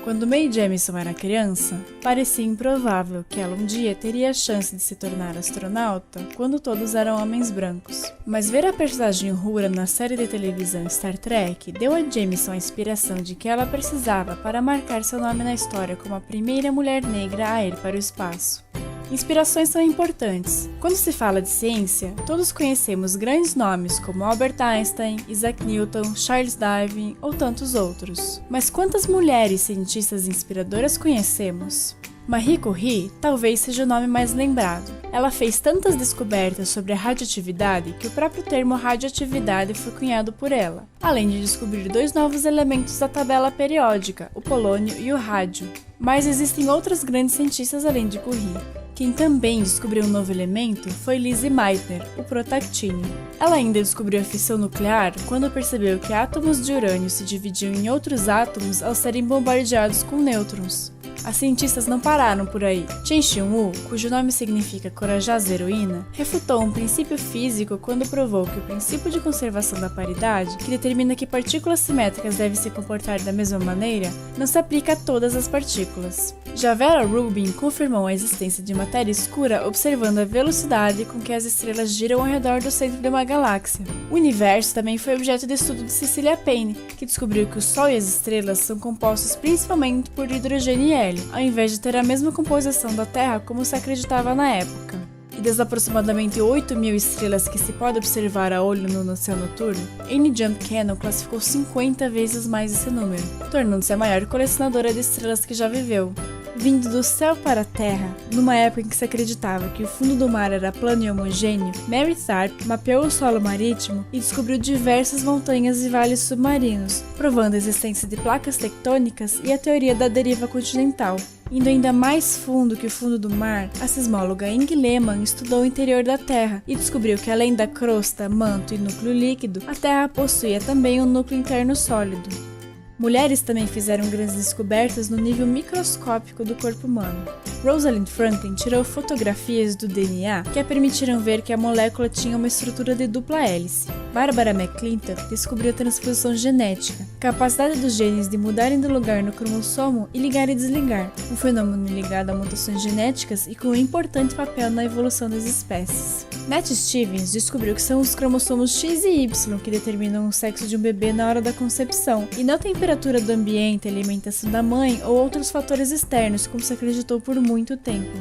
Quando Mae Jemison era criança, parecia improvável que ela um dia teria a chance de se tornar astronauta quando todos eram homens brancos. Mas ver a personagem Uhura na série de televisão Star Trek deu a Jemison a inspiração de que ela precisava para marcar seu nome na história como a primeira mulher negra a ir para o espaço. Inspirações são importantes. Quando se fala de ciência, todos conhecemos grandes nomes como Albert Einstein, Isaac Newton, Charles Darwin ou tantos outros. Mas quantas mulheres cientistas inspiradoras conhecemos? Marie Curie talvez seja o nome mais lembrado. Ela fez tantas descobertas sobre a radioatividade que o próprio termo radioatividade foi cunhado por ela, além de descobrir 2 novos elementos da tabela periódica, o polônio e o rádio. Mas existem outras grandes cientistas além de Curie. Quem também descobriu um novo elemento foi Lise Meitner, o protactínio. Ela ainda descobriu a fissão nuclear quando percebeu que átomos de urânio se dividiam em outros átomos ao serem bombardeados com nêutrons. As cientistas não pararam por aí. Chen Xiongwu, cujo nome significa corajosa heroína, refutou um princípio físico quando provou que o princípio de conservação da paridade, que determina que partículas simétricas devem se comportar da mesma maneira, não se aplica a todas as partículas. Já Vera Rubin confirmou a existência de matéria escura observando a velocidade com que as estrelas giram ao redor do centro de uma galáxia. O universo também foi objeto de estudo de Cecilia Payne, que descobriu que o Sol e as estrelas são compostos principalmente por hidrogênio e hélio, ao invés de ter a mesma composição da Terra como se acreditava na época. E das aproximadamente 8.000 estrelas que se pode observar a olho nu no céu noturno, Annie Jump Cannon classificou 50 vezes mais esse número, tornando-se a maior colecionadora de estrelas que já viveu. Vindo do céu para a Terra, numa época em que se acreditava que o fundo do mar era plano e homogêneo, Mary Tharp mapeou o solo marítimo e descobriu diversas montanhas e vales submarinos, provando a existência de placas tectônicas e a teoria da deriva continental. Indo ainda mais fundo que o fundo do mar, a sismóloga Inge Lehmann estudou o interior da Terra e descobriu que além da crosta, manto e núcleo líquido, a Terra possuía também um núcleo interno sólido. Mulheres também fizeram grandes descobertas no nível microscópico do corpo humano. Rosalind Franklin tirou fotografias do DNA que a permitiram ver que a molécula tinha uma estrutura de dupla hélice. Barbara McClintock descobriu a transposição genética, capacidade dos genes de mudarem de lugar no cromossomo e ligar e desligar, um fenômeno ligado a mutações genéticas e com um importante papel na evolução das espécies. Nat Stevens descobriu que são os cromossomos X e Y que determinam o sexo de um bebê na hora da concepção, e não a temperatura do ambiente, a alimentação da mãe ou outros fatores externos, como se acreditou por muito tempo.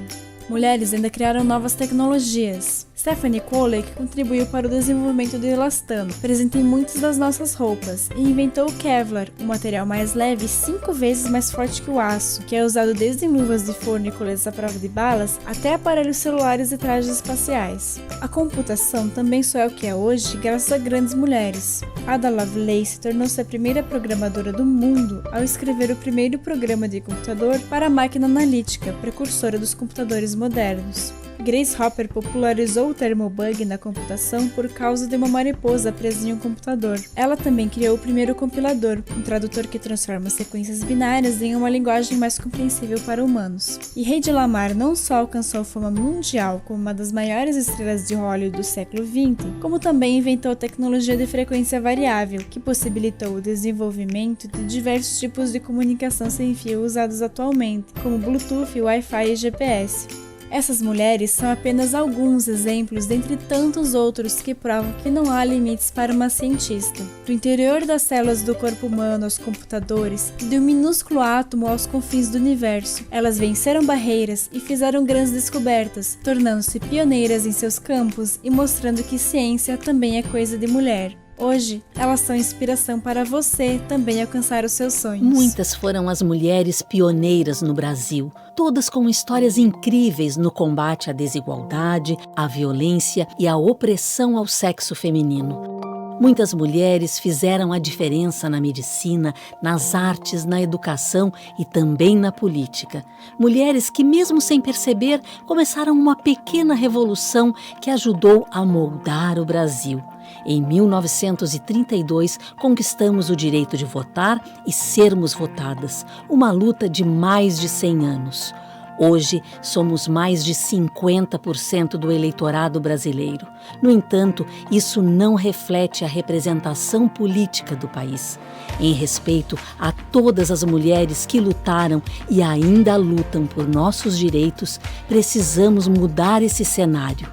Mulheres ainda criaram novas tecnologias. Stephanie Kwolek contribuiu para o desenvolvimento do elastano, presente em muitas das nossas roupas, e inventou o Kevlar, um material mais leve e 5 vezes mais forte que o aço, que é usado desde em luvas de forno e coletes à prova de balas, até aparelhos celulares e trajes espaciais. A computação também só é o que é hoje graças a grandes mulheres. Ada Lovelace tornou-se a primeira programadora do mundo ao escrever o primeiro programa de computador para a máquina analítica, precursora dos computadores modernos. Grace Hopper popularizou o termo bug na computação por causa de uma mariposa presa em um computador. Ela também criou o primeiro compilador, um tradutor que transforma sequências binárias em uma linguagem mais compreensível para humanos. E Hedy Lamarr não só alcançou fama mundial como uma das maiores estrelas de Hollywood do século XX, como também inventou a tecnologia de frequência variável, que possibilitou o desenvolvimento de diversos tipos de comunicação sem fio usados atualmente, como Bluetooth, Wi-Fi e GPS. Essas mulheres são apenas alguns exemplos dentre tantos outros que provam que não há limites para uma cientista. Do interior das células do corpo humano aos computadores, de um minúsculo átomo aos confins do universo, elas venceram barreiras e fizeram grandes descobertas, tornando-se pioneiras em seus campos e mostrando que ciência também é coisa de mulher. Hoje, elas são inspiração para você também alcançar os seus sonhos. Muitas foram as mulheres pioneiras no Brasil, todas com histórias incríveis no combate à desigualdade, à violência e à opressão ao sexo feminino. Muitas mulheres fizeram a diferença na medicina, nas artes, na educação e também na política. Mulheres que, mesmo sem perceber, começaram uma pequena revolução que ajudou a moldar o Brasil. Em 1932, conquistamos o direito de votar e sermos votadas, uma luta de mais de 100 anos. Hoje, somos mais de 50% do eleitorado brasileiro. No entanto, isso não reflete a representação política do país. Em respeito a todas as mulheres que lutaram e ainda lutam por nossos direitos, precisamos mudar esse cenário.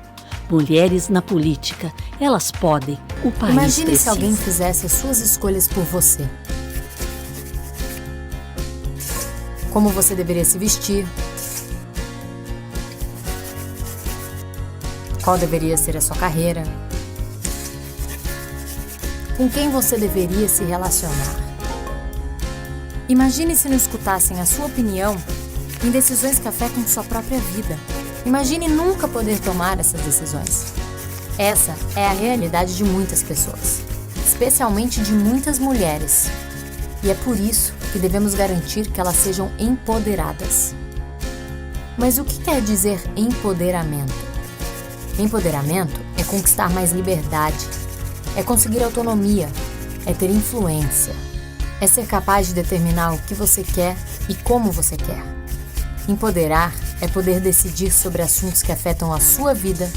Mulheres na política, elas podem, o país Imagine precisa. se alguém fizesse as suas escolhas por você. Como você deveria se vestir, qual deveria ser a sua carreira, com quem você deveria se relacionar. Imagine se não escutassem a sua opinião em decisões que afetam sua própria vida. Imagine nunca poder tomar essas decisões. Essa é a realidade de muitas pessoas, especialmente de muitas mulheres. E é por isso que devemos garantir que elas sejam empoderadas. Mas o que quer dizer empoderamento? Empoderamento é conquistar mais liberdade, é conseguir autonomia, é ter influência, é ser capaz de determinar o que você quer e como você quer. Empoderar é poder decidir sobre assuntos que afetam a sua vida,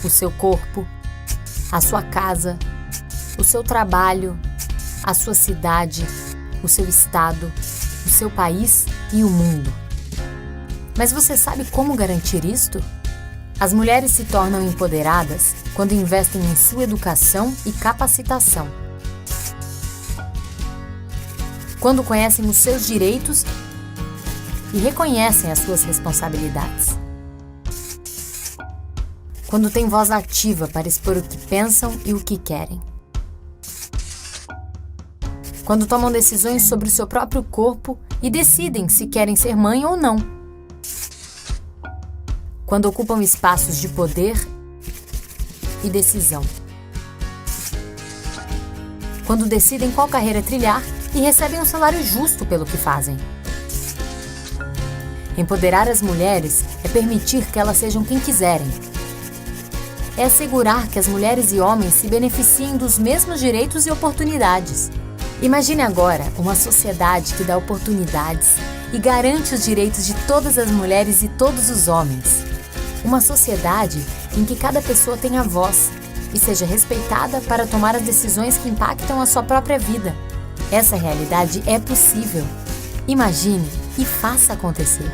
o seu corpo, a sua casa, o seu trabalho, a sua cidade, o seu estado, o seu país e o mundo. Mas você sabe como garantir isto? As mulheres se tornam empoderadas quando investem em sua educação e capacitação. Quando conhecem os seus direitos e reconhecem as suas responsabilidades. Quando têm voz ativa para expor o que pensam e o que querem. Quando tomam decisões sobre o seu próprio corpo e decidem se querem ser mãe ou não. Quando ocupam espaços de poder e decisão. Quando decidem qual carreira trilhar e recebem um salário justo pelo que fazem. Empoderar as mulheres é permitir que elas sejam quem quiserem. É assegurar que as mulheres e homens se beneficiem dos mesmos direitos e oportunidades. Imagine agora uma sociedade que dá oportunidades e garante os direitos de todas as mulheres e todos os homens. Uma sociedade em que cada pessoa tenha voz e seja respeitada para tomar as decisões que impactam a sua própria vida. Essa realidade é possível. Imagine e faça acontecer.